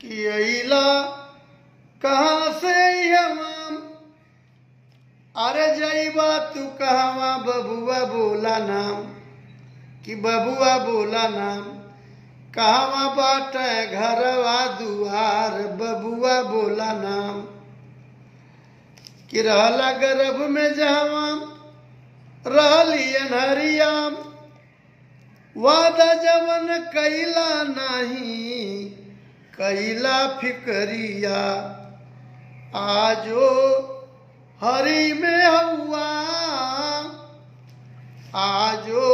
कि अइला कहाँ से हम, अरे जइबा तू कहवा बबुआ बोला नाम, कि बबुआ बोला नाम, कहवा बाटे घरवा दुआर बबुआ बोला नाम, कि रहला गर्भ में जहवा रहली अनहरियाम, वादा जवन कैला नहीं कैला फिकरिया, आजो हरी में हुआ आजो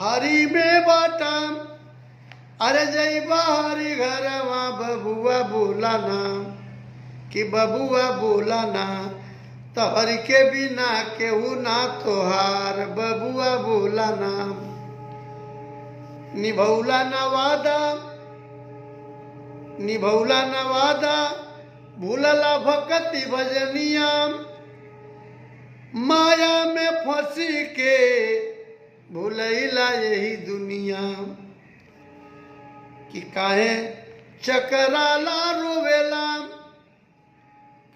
हरी में बाटा, अरे जइबा हरी घरवा बबुआ बोला ना, कि बबुआ बोला ना, तोहर के बिना केहू ना तोहार बबुआ बोला ना, निभौला न वादा निभौला न वादा, भूलला भक्ति भजनिया, माया में फंसी के भूलैला यही दुनिया, कि काहे चकराला रोवेला,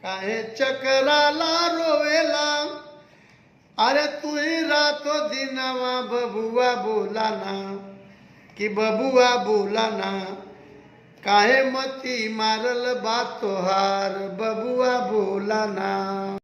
काहे चकराला रोवेला, अरे तू ही रातों दिनवा बबुआ बोला ना, कि बबुआ बोला ना, काहे मती मारल बा तोहार बबुआ बोला ना।